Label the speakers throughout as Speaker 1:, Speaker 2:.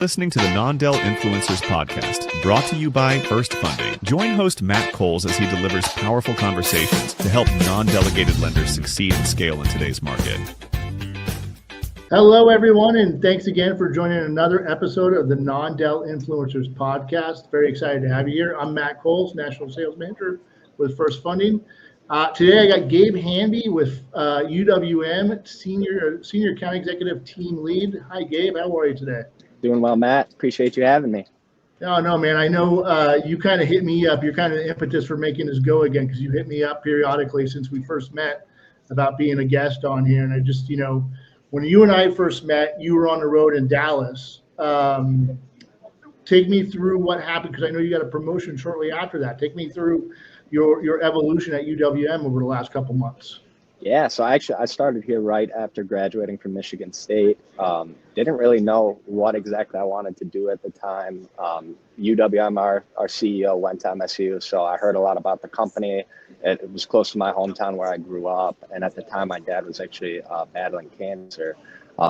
Speaker 1: Listening to the Non-Del Influencers podcast, brought to you by FirstFunding. Join host Matt Coles as he delivers powerful conversations to help non-delegated lenders succeed and scale in today's market.
Speaker 2: Hello, everyone, and thanks again for joining another episode of the Non-Del Influencers podcast. Very excited to have you here. I'm Matt Coles, National Sales Manager with FirstFunding. Today, I got Gabe Hanby with UWM, Senior Account Executive Team Lead. Hi, Gabe. How are you today?
Speaker 3: Doing well, Matt. Appreciate you having me.
Speaker 2: No, man. I know you kind of hit me up. You're kind of the impetus for making this go again because you hit me up periodically since we first met about being a guest on here. And I just, when you and I first met, you were on the road in Dallas. Take me through what happened because I know you got a promotion shortly after that. Take me through your evolution at UWM over the last couple months.
Speaker 3: Yeah, so I started here right after graduating from Michigan State. Didn't really know what exactly I wanted to do at the time. UWM, our CEO, went to MSU, so I heard a lot about the company. It was close to my hometown where I grew up, and at the time my dad was actually battling cancer.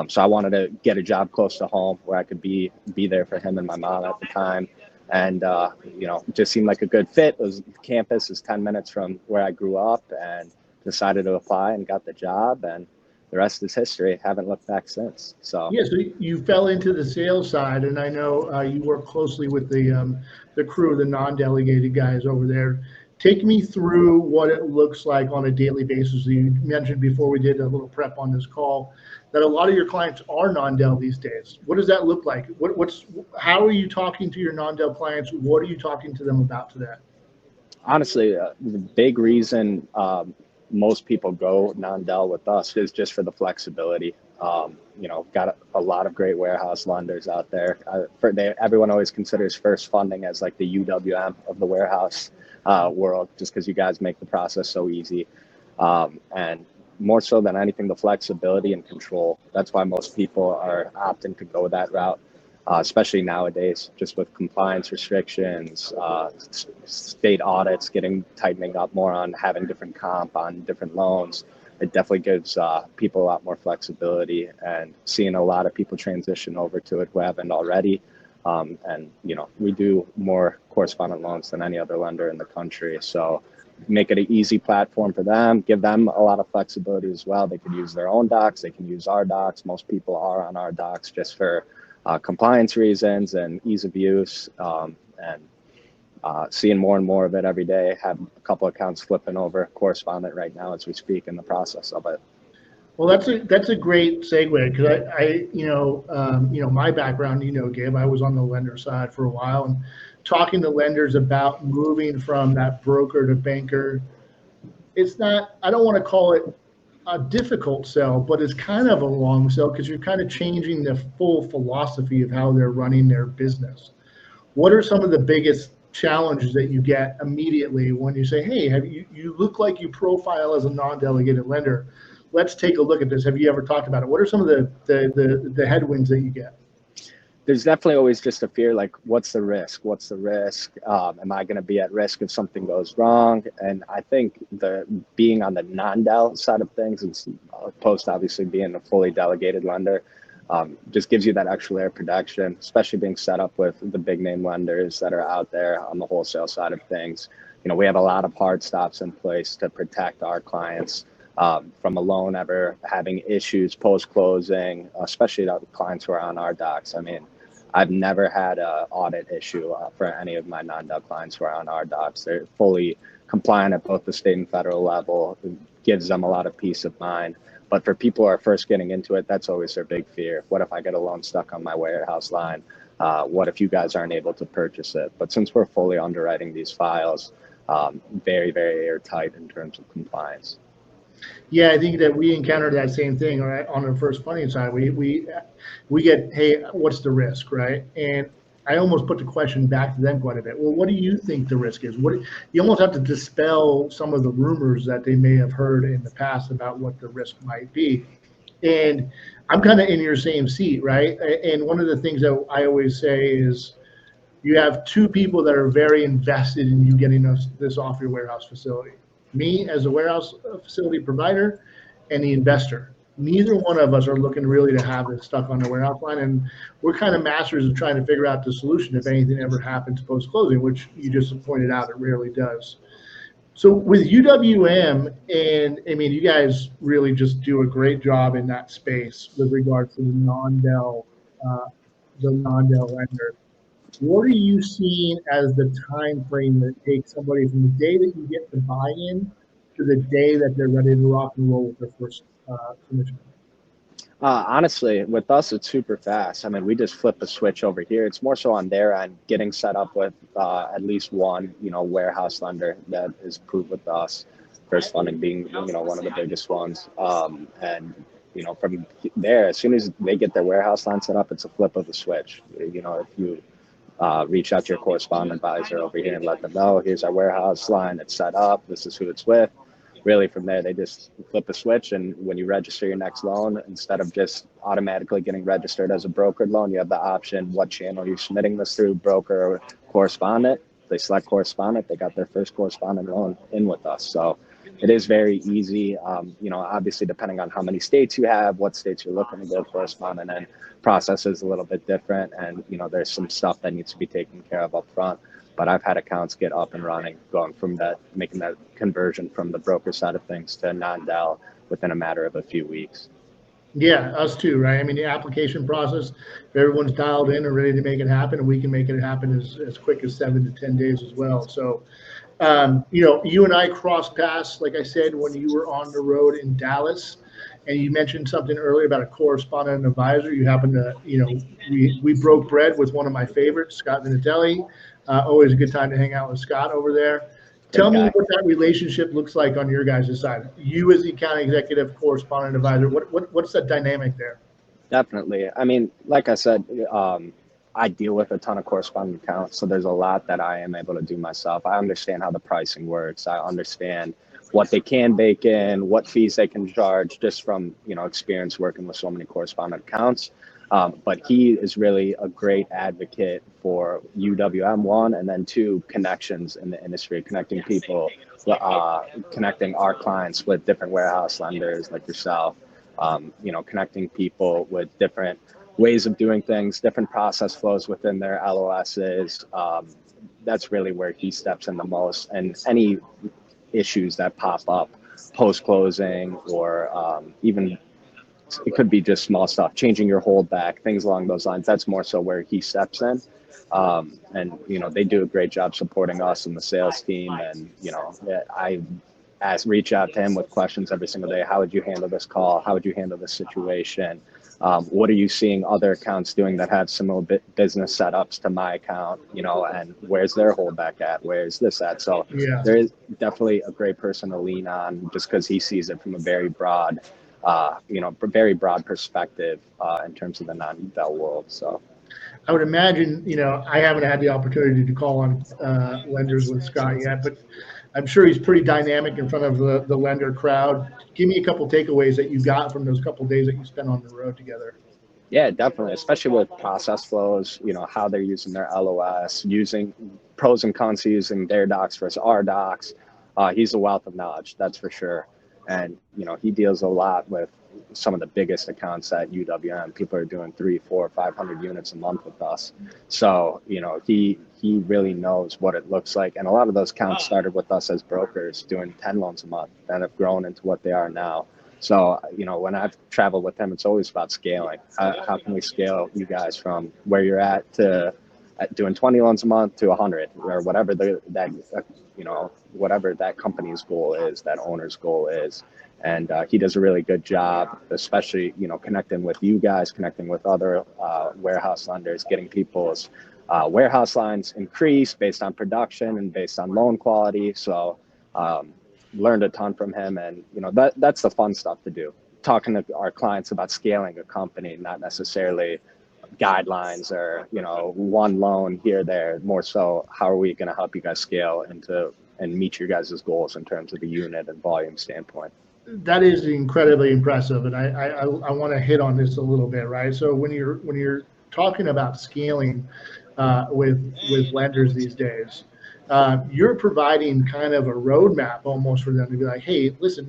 Speaker 3: So I wanted to get a job close to home where I could be there for him and my mom at the time. And, it just seemed like a good fit. The campus is 10 minutes from where I grew up, and decided to apply and got the job, and the rest is history. Haven't looked back since. So
Speaker 2: you fell into the sales side, and I know you work closely with the crew, the non-delegated guys over there. Take me through what it looks like on a daily basis. You mentioned before we did a little prep on this call that a lot of your clients are non-del these days. What does that look like? How are you talking to your non-del clients? What are you talking to them about today?
Speaker 3: Honestly, the big reason most people go non-del with us is just for the flexibility. Got a lot of great warehouse lenders out there. Everyone always considers FirstFunding as like the UWM of the warehouse world, just because you guys make the process so easy. And more so than anything, the flexibility and control. That's why most people are opting to go that route. Especially nowadays, just with compliance restrictions, state audits tightening up more on having different comp on different loans. It definitely gives people a lot more flexibility, and seeing a lot of people transition over to it who haven't already. We do more correspondent loans than any other lender in the country. So make it an easy platform for them, give them a lot of flexibility as well. They can use their own docs, they can use our docs. Most people are on our docs just for compliance reasons and ease of use, and seeing more and more of it every day. Have a couple accounts flipping over correspondent right now as we speak in the process of it.
Speaker 2: Well, that's a great segue because I my background, Gabe, I was on the lender side for a while and talking to lenders about moving from that broker to banker. It's not, I don't want to call it a difficult sell, but it's kind of a long sell because you're kind of changing the full philosophy of how they're running their business. What are some of the biggest challenges that you get immediately when you say, hey, you look like you profile as a non-delegated lender? Let's take a look at this. Have you ever talked about it? What are some of the headwinds that you get?
Speaker 3: There's definitely always just a fear, like, what's the risk? What's the risk? Am I going to be at risk if something goes wrong? And I think being on the non-del side of things, as opposed to obviously being a fully delegated lender, just gives you that extra layer of protection, especially being set up with the big name lenders that are out there on the wholesale side of things. We have a lot of hard stops in place to protect our clients from a loan ever having issues post-closing, especially the clients who are on our docs. I mean, I've never had an audit issue for any of my non-del clients who are on our docs. They're fully compliant at both the state and federal level. It gives them a lot of peace of mind. But for people who are first getting into it, that's always their big fear. What if I get a loan stuck on my warehouse line? What if you guys aren't able to purchase it? But since we're fully underwriting these files, very, very airtight in terms of compliance.
Speaker 2: Yeah, I think that we encountered that same thing, right? On the FirstFunding side, we get, hey, what's the risk, right? And I almost put the question back to them quite a bit. Well, what do you think the risk is? You almost have to dispel some of the rumors that they may have heard in the past about what the risk might be. And I'm kind of in your same seat, right? And one of the things that I always say is you have two people that are very invested in you getting this off your warehouse facility. Me as a warehouse facility provider and the investor. neither one of us are looking really to have this stuck on the warehouse line, and we're kind of masters of trying to figure out the solution if anything ever happens post-closing, which you just pointed out, it rarely does. So with UWM, and I mean, you guys really just do a great job in that space with regards to the non-del lender. What are you seeing as the time frame that it takes somebody from the day that you get the buy-in to the day that they're ready to rock and roll with their first commission?
Speaker 3: Honestly, with us, it's super fast. I mean, we just flip a switch over here. It's more so on their end, getting set up with at least one, warehouse lender that is approved with us. FirstFunding being, one of the biggest ones. And from there, as soon as they get their warehouse line set up, it's a flip of the switch. If you reach out to your correspondent advisor over here and let them know, here's our warehouse line, it's set up, this is who it's with. Really, from there, they just flip a switch, and when you register your next loan, instead of just automatically getting registered as a brokered loan, you have the option what channel you're submitting this through, broker or correspondent. They select correspondent, they got their first correspondent loan in with us. So it is very easy. Obviously, depending on how many states you have, what states you're looking to go correspondent in, process is a little bit different, and there's some stuff that needs to be taken care of up front. But I've had accounts get up and running, going from that, making that conversion from the broker side of things to non-del within a matter of a few weeks.
Speaker 2: Yeah, us too, right? I mean, the application process, if everyone's dialed in and ready to make it happen, and we can make it happen as quick as 7 to 10 days as well. So, you and I crossed paths, like I said, when you were on the road in Dallas, and you mentioned something earlier about a correspondent advisor. You happen to, we broke bread with one of my favorites, Scott Vinatelli. Always a good time to hang out with Scott over there. Tell me what that relationship looks like on your guys' side. You as the account executive, correspondent advisor, what's that dynamic there?
Speaker 3: Definitely. I mean, like I said, I deal with a ton of correspondent accounts, so there's a lot that I am able to do myself. I understand how the pricing works. I understand what they can bake in, what fees they can charge, just from experience working with so many correspondent accounts. But he is really a great advocate for UWM, one, and then two, connections in the industry, connecting people, connecting our clients with different warehouse lenders like yourself, connecting people with different ways of doing things, different process flows within their LOSs. That's really where he steps in the most, and any issues that pop up post-closing, or even it could be just small stuff, changing your holdback, things along those lines. That's more so where he steps in. And they do a great job supporting us and the sales team. And, I reach out to him with questions every single day. How would you handle this call? How would you handle this situation? What are you seeing other accounts doing that have similar business setups to my account, and where's their holdback at? Where's this at? So there is definitely a great person to lean on, just because he sees it from a very broad perspective in terms of the non-del world. So
Speaker 2: I would imagine, I haven't had the opportunity to call on lenders with Scott yet, but I'm sure he's pretty dynamic in front of the lender crowd. Give me a couple takeaways that you got from those couple days that you spent on the road together.
Speaker 3: Yeah, definitely, especially with process flows, how they're using their LOS, using pros and cons to using their docs versus our docs. He's a wealth of knowledge, that's for sure. And, he deals a lot with some of the biggest accounts at UWM. People are doing 300, 400, 500 units a month with us. So, he really knows what it looks like. And a lot of those accounts started with us as brokers doing 10 loans a month that have grown into what they are now. So, when I've traveled with him, it's always about scaling. How can we scale you guys from where you're at to doing 20 loans a month to 100, or whatever whatever that company's goal is, that owner's goal is. And he does a really good job, especially, connecting with you guys, connecting with other warehouse lenders, getting people's warehouse lines increased based on production and based on loan quality. So learned a ton from him, and that's the fun stuff to do, talking to our clients about scaling a company, not necessarily guidelines or one loan here, there. More so, how are we going to help you guys scale and meet your guys' goals in terms of the unit and volume standpoint.
Speaker 2: That is incredibly impressive, and I want to hit on this a little bit, right? So when you're talking about scaling with lenders these days, you're providing kind of a roadmap almost for them to be like, hey, listen,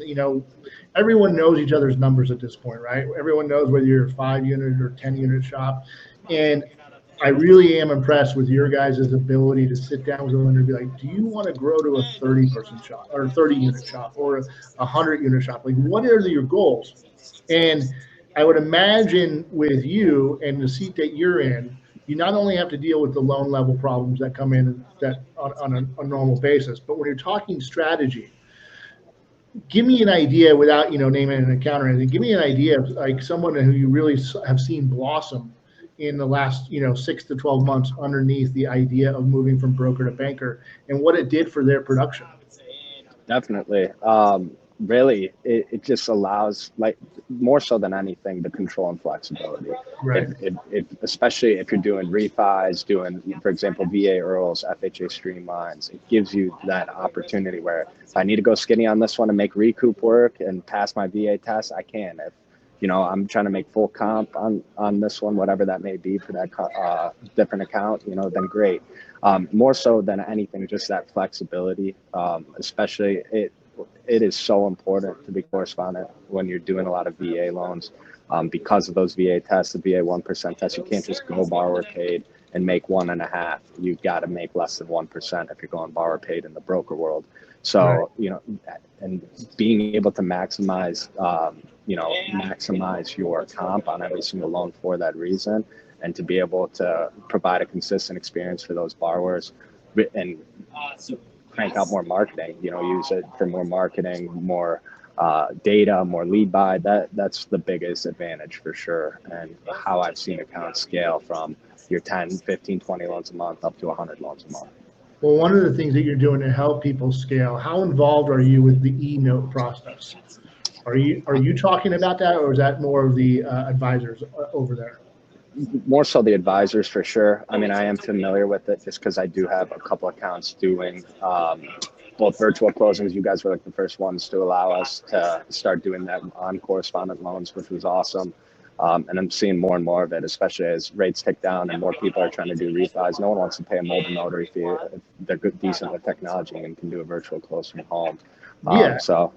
Speaker 2: everyone knows each other's numbers at this point, right? Everyone knows whether you're a 5-unit or 10-unit shop. And I really am impressed with your guys' ability to sit down with a lender and be like, do you want to grow to a 30-person shop or a 30-unit shop or a 100-unit shop? Like, what are your goals? And I would imagine with you and the seat that you're in, you not only have to deal with the loan level problems that come in that on a normal basis, but when you're talking strategy, give me an idea without, naming an account or anything. Give me an idea of like someone who you really have seen blossom in the last, 6 to 12 months underneath the idea of moving from broker to banker and what it did for their production.
Speaker 3: Definitely. Really, it just allows, like, more so than anything, the control and flexibility.
Speaker 2: Right.
Speaker 3: Especially if you're doing refis, doing, for example, VA IRRRLs, FHA streamlines, it gives you that opportunity where if I need to go skinny on this one and make recoup work and pass my VA test, I can. If I'm trying to make full comp on this one, whatever that may be for that different account, then great. More so than anything, just that flexibility, especially it is so important to be correspondent when you're doing a lot of VA loans, because of those VA tests, the VA 1% test. You can't just go borrower paid and make 1.5. You've got to make less than 1% if you're going borrower paid in the broker world. So, right. And being able to maximize your comp on every single loan for that reason, and to be able to provide a consistent experience for those borrowers and crank out more marketing, use it for more marketing, more data, more lead buy. That's the biggest advantage for sure. And how I've seen accounts scale from your 10, 15, 20 loans a month up to 100 loans a month.
Speaker 2: Well, one of the things that you're doing to help people scale, how involved are you with the e-note process? Are you talking about that, or is that more of the advisors over there?
Speaker 3: More so the advisors for sure. I mean, I am familiar with it just because I do have a couple accounts doing both virtual closings. You guys were like the first ones to allow us to start doing that on correspondent loans, which was awesome. And I'm seeing more and more of it, especially as rates tick down and more people are trying to do refis. No one wants to pay a mobile notary fee if they're decent with technology and can do a virtual close from home. So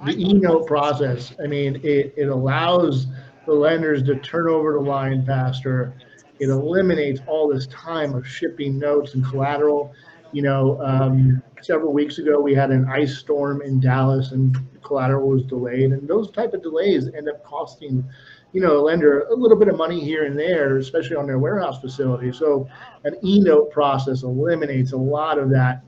Speaker 2: the e-note process, I mean, it allows the lenders to turn over the line faster. It eliminates all this time of shipping notes and collateral. Several weeks ago, we had an ice storm in Dallas and collateral was delayed. And those type of delays end up costing, the lender a little bit of money here and there, especially on their warehouse facility. So an e-note process eliminates a lot of that,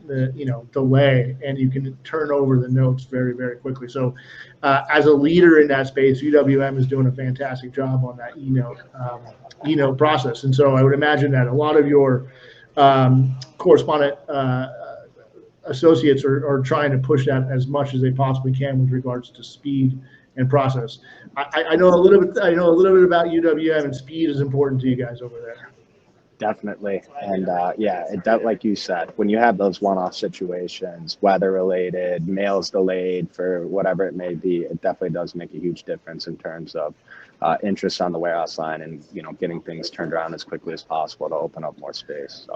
Speaker 2: delay, and you can turn over the notes very, very quickly. So as a leader in that space, UWM is doing a fantastic job on that e-note process. And so I would imagine that a lot of your correspondent associates are trying to push that as much as they possibly can with regards to speed and process. I know a little bit about UWM, and speed is important to you guys over there.
Speaker 3: Definitely. And like you said, when you have those one-off situations, weather related, mails delayed for whatever it may be, it definitely does make a huge difference in terms of interest on the warehouse line and, getting things turned around as quickly as possible to open up more space.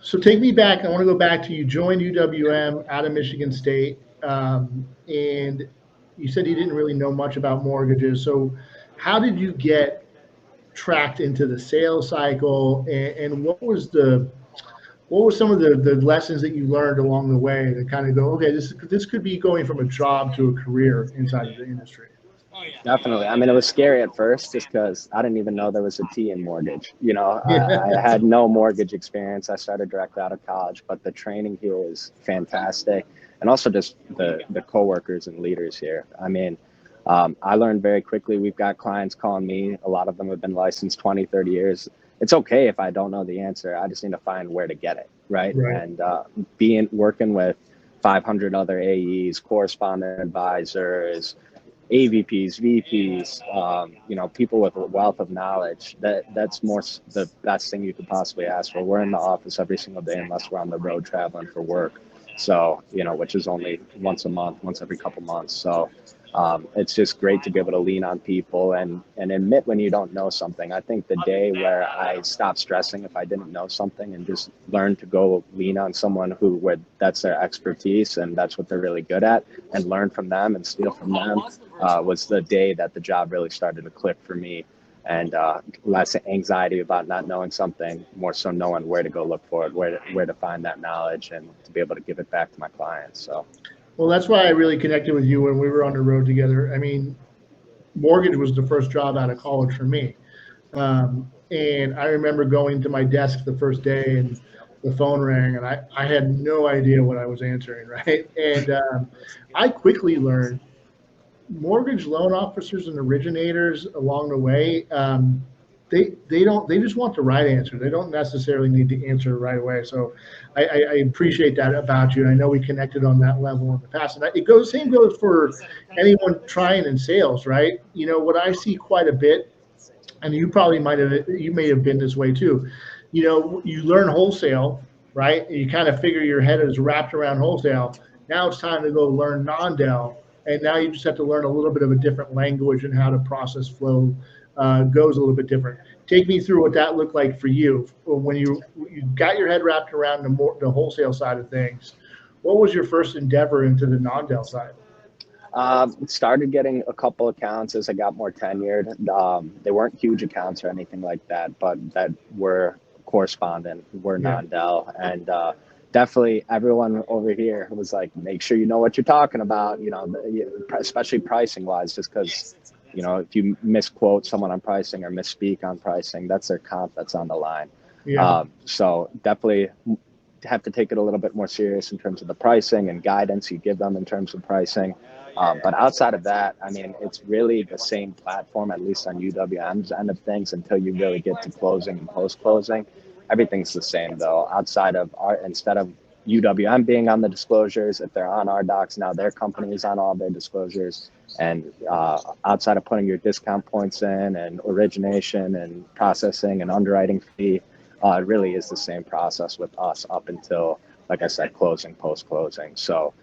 Speaker 2: So take me back. I want to go back to you joined UWM out of Michigan State, and you said you didn't really know much about mortgages. So how did you get tracked into the sales cycle, and what were some of the lessons that you learned along the way to kind of go, okay, this could be going from a job to a career inside of the industry?
Speaker 3: Definitely. I mean, it was scary at first just because I didn't even know there was a T in mortgage. I had no mortgage experience. I started directly out of college, but the training here is fantastic. And also just the coworkers and leaders here. I mean, I learned very quickly. We've got clients calling me. A lot of them have been licensed 20, 30 years. It's okay if I don't know the answer. I just need to find where to get it, right? And working with 500 other AEs, correspondent advisors, AVPs, VPs, people with a wealth of knowledge, that's more the best thing you could possibly ask for. We're in the office every single day unless we're on the road traveling for work. So, which is only once a month, once every couple months. So It's just great to be able to lean on people and admit when you don't know something. I think the day where I stopped stressing if I didn't know something and just learned to go lean on someone that's their expertise and that's what they're really good at, and learn from them and steal from them, was the day that the job really started to click for me. And less anxiety about not knowing something, more so knowing where to go look for it, where to find that knowledge, and to be able to give it back to my clients. So.
Speaker 2: Well, that's why I really connected with you when we were on the road together. I mean, mortgage was the first job out of college for me. And I remember going to my desk the first day and the phone rang and I had no idea what I was answering, right? And I quickly learned mortgage loan officers and originators along the way, they just want the right answer. They don't necessarily need to answer right away. So I appreciate that about you. And I know we connected on that level in the past. And same goes for anyone trying in sales, right? You know, what I see quite a bit, and you may have been this way too. You know, you learn wholesale, right? You kind of figure your head is wrapped around wholesale. Now it's time to go learn non-del. And now you just have to learn a little bit of a different language and how the process flow goes a little bit different. Take me through what that looked like for you when you got your head wrapped around the wholesale side of things. What was your first endeavor into the non-del side?
Speaker 3: Started getting a couple accounts as I got more tenured. They weren't huge accounts or anything like that, but that were correspondent, were non-del. And definitely everyone over here was like, make sure you know what you're talking about, you know, especially pricing wise, just because, you know, if you misquote someone on pricing or misspeak on pricing, that's their comp that's on the line. Yeah. So definitely have to take it a little bit more serious in terms of the pricing and guidance you give them in terms of pricing. But outside of that, I mean, it's really the same platform, at least on UWM's end of things, until you really get to closing and post-closing. Everything's the same, though. Instead of UWM being on the disclosures, if they're on our docs, now their company is on all their disclosures. And outside of putting your discount points in and origination and processing and underwriting fee, it really is the same process with us up until, like I said, closing, post-closing. So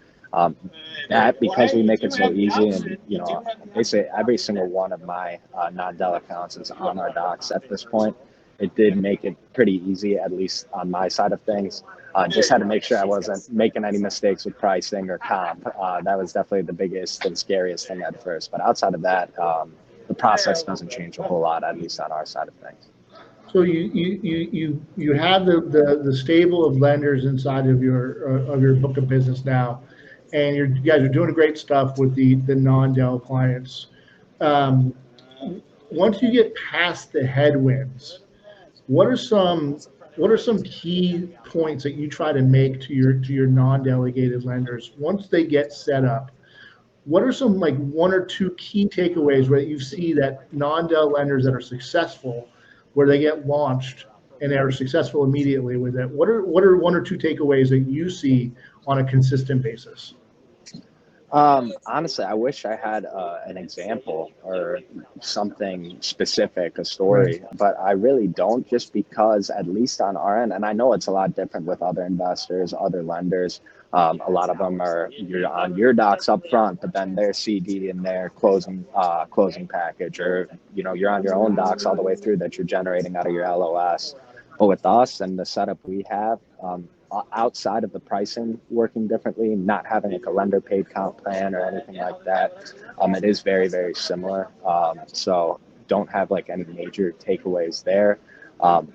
Speaker 3: that, because we make it so easy, and, you know, basically every single one of my non-del accounts is on our docs at this point. It did make it pretty easy, at least on my side of things. Just had to make sure I wasn't making any mistakes with pricing or comp. That was definitely the biggest and scariest thing at first. But outside of that, the process doesn't change a whole lot, at least on our side of things.
Speaker 2: So you have the stable of lenders inside of your book of business now, and you guys are doing great stuff with the non-del clients. Once you get past the headwinds, what are some key points that you try to make to your non-delegated lenders once they get set up? What are some, like, one or two key takeaways where you see that non-del lenders that are successful, where they get launched and they are successful immediately with it? What are one or two takeaways that you see on a consistent basis?
Speaker 3: Honestly, I wish I had an example or something specific, a story, but I really don't, just because, at least on our end, and I know it's a lot different with other investors, other lenders. A lot of them you're on your docs up front, but then their CD and their closing package, or, you know, you're on your own docs all the way through that you're generating out of your LOS. But with us and the setup we have, outside of the pricing working differently, not having like a lender paid comp plan or anything like that, it is very, very similar. So don't have like any major takeaways there.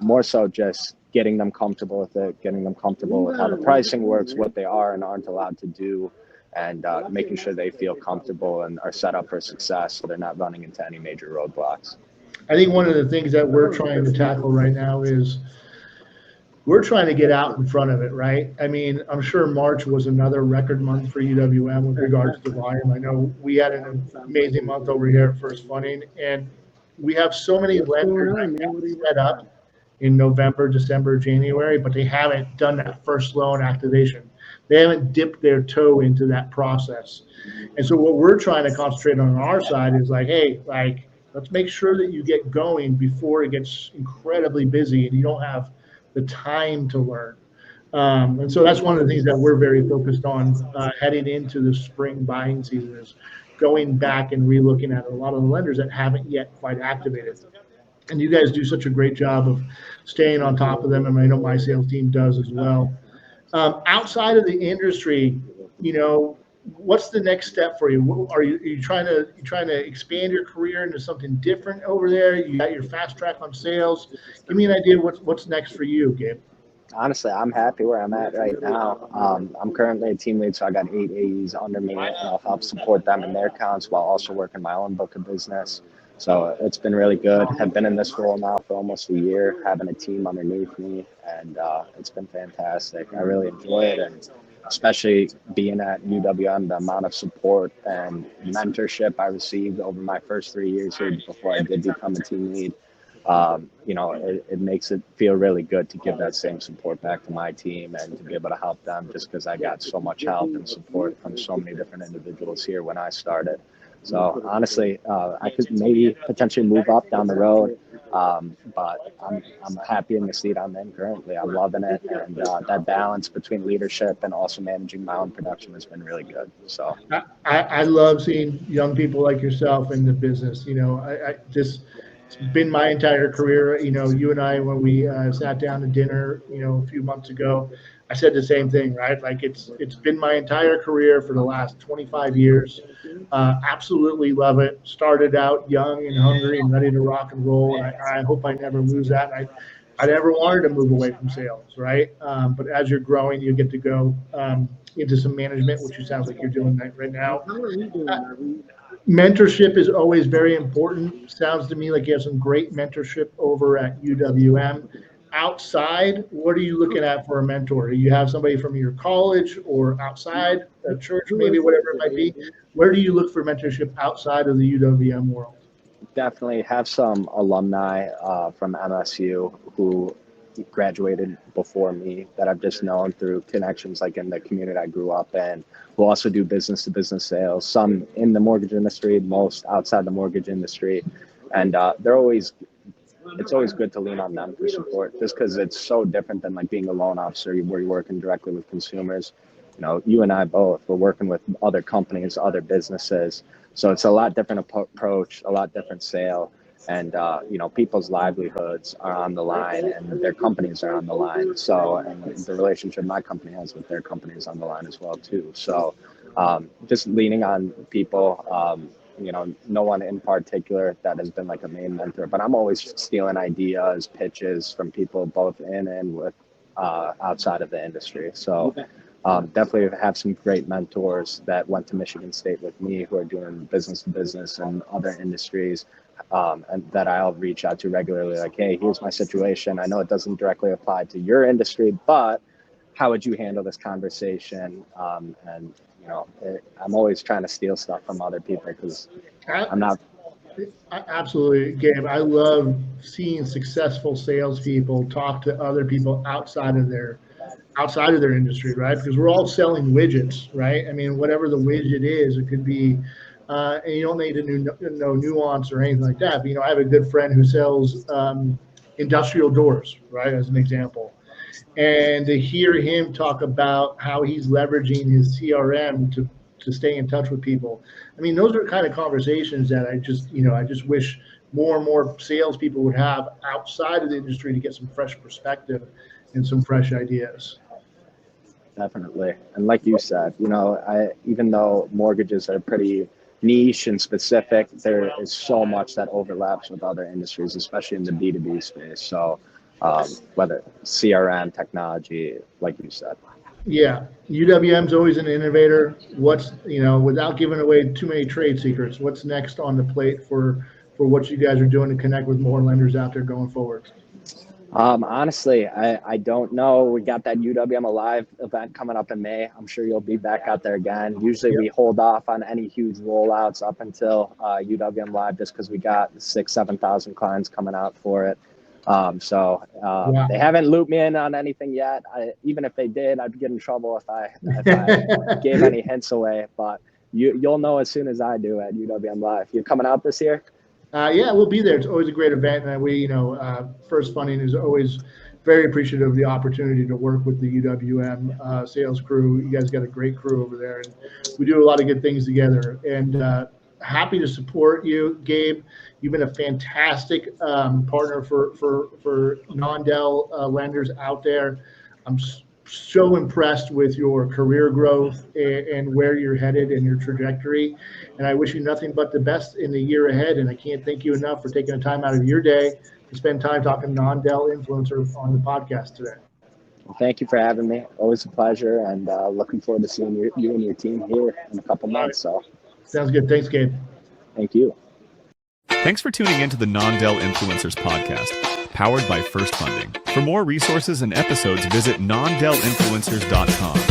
Speaker 3: More so just getting them comfortable with it, getting them comfortable with how the pricing works, what they are and aren't allowed to do, and making sure they feel comfortable and are set up for success so they're not running into any major roadblocks.
Speaker 2: I think one of the things that we're trying to tackle right now is we're trying to get out in front of it, right? I mean, I'm sure March was another record month for UWM with regards to volume. I know we had an amazing month over here at FirstFunding, and we have so many lenders that set up in November, December, January, but they haven't done that first loan activation. They haven't dipped their toe into that process. And so what we're trying to concentrate on our side is like, hey, like, let's make sure that you get going before it gets incredibly busy and you don't have the time to learn. And so that's one of the things that we're very focused on heading into the spring buying season, is going back and relooking at a lot of the lenders that haven't yet quite activated. And you guys do such a great job of staying on top of them, and I know my sales team does as well. Outside of the industry, what's the next step for you? Are you trying to expand your career into something different over there? You got your fast track on sales. Give me an idea what's next for you, Gabe.
Speaker 3: Honestly, I'm happy where I'm at right now. I'm currently a team lead, so I got 8 AEs under me, and I'll help support them in their accounts while also working my own book of business. So it's been really good. I've been in this role now for almost a year, having a team underneath me, and it's been fantastic. I really enjoy it, and especially being at UWM, the amount of support and mentorship I received over my first 3 years here before I did become a team lead. It makes it feel really good to give that same support back to my team and to be able to help them, just because I got so much help and support from so many different individuals here when I started. So honestly, I could maybe potentially move up down the road, but I'm happy in the seat I'm in currently. I'm loving it, and that balance between leadership and also managing my own production has been really good. So
Speaker 2: I love seeing young people like yourself in the business. It's been my entire career. You and I, when we sat down to dinner, a few months ago, I said the same thing, right? Like it's been my entire career for the last 25 years. Absolutely love it. Started out young and hungry and ready to rock and roll. And I hope I never lose that. I never wanted to move away from sales, right? But as you're growing, you get to go into some management, which it sounds like you're doing right now. Mentorship is always very important. Sounds to me like you have some great mentorship over at UWM. Outside, what are you looking at for a mentor? Do you have somebody from your college or outside a church, maybe whatever it might be? Where do you look for mentorship outside of the UWM world?
Speaker 3: definitely have some alumni from MSU who graduated before me that I've just known through connections like in the community I grew up in, who also do business to business sales, some in the mortgage industry, most outside the mortgage industry. And it's always good to lean on them for support, just because it's so different than like being a loan officer where you're working directly with consumers. You know, you and I both, we're working with other companies, other businesses. So it's a lot different approach, a lot different sale. And, you know, people's livelihoods are on the line and their companies are on the line. So, and the relationship my company has with their company is on the line as well, too. So just leaning on people, you know, no one in particular that has been like a main mentor, but I'm always stealing ideas, pitches from people both in and with outside of the industry. So definitely have some great mentors that went to Michigan State with me who are doing business to business and other industries, and that I'll reach out to regularly, like, hey, here's my situation. I know it doesn't directly apply to your industry, but how would you handle this conversation? And you know, I'm always trying to steal stuff from other people because I'm not.
Speaker 2: Absolutely, Gabe. I love seeing successful salespeople talk to other people outside of their industry, right? Because we're all selling widgets, right? I mean, whatever the widget is, it could be, and you don't need to know nuance or anything like that. But, you know, I have a good friend who sells industrial doors, right, as an example. And to hear him talk about how he's leveraging his CRM to stay in touch with people. I mean, those are kind of conversations that I just wish more and more salespeople would have outside of the industry to get some fresh perspective and some fresh ideas.
Speaker 3: Definitely. And like you said, you know, even though mortgages are pretty niche and specific, there is so much that overlaps with other industries, especially in the B2B space. So whether CRM, technology, like you said.
Speaker 2: Yeah, UWM's always an innovator. What's, you know, without giving away too many trade secrets, what's next on the plate for what you guys are doing to connect with more lenders out there going forward?
Speaker 3: Honestly, I don't know. We got that UWM Alive event coming up in May. I'm sure you'll be back out there again. Usually we hold off on any huge rollouts up until UWM Live, just because we got 6,000-7,000 clients coming out for it. They haven't looped me in on anything yet. Even if they did, I'd get in trouble if I gave any hints away. But you'll know as soon as I do at UWM Live. You're coming out this year?
Speaker 2: Yeah, we'll be there. It's always a great event. And we, you know, FirstFunding is always very appreciative of the opportunity to work with the UWM sales crew. You guys got a great crew over there, and we do a lot of good things together. And happy to support you, Gabe. You've been a fantastic partner for non-del lenders out there. I'm so impressed with your career growth and where you're headed and your trajectory. And I wish you nothing but the best in the year ahead. And I can't thank you enough for taking the time out of your day to spend time talking non-del influencer on the podcast today.
Speaker 3: Well, thank you for having me. Always a pleasure, and looking forward to seeing you and your team here in a couple months. So
Speaker 2: sounds good. Thanks, Gabe.
Speaker 3: Thank you.
Speaker 1: Thanks for tuning in to the Non-Del Influencers podcast, powered by FirstFunding. For more resources and episodes, visit nondelinfluencers.com.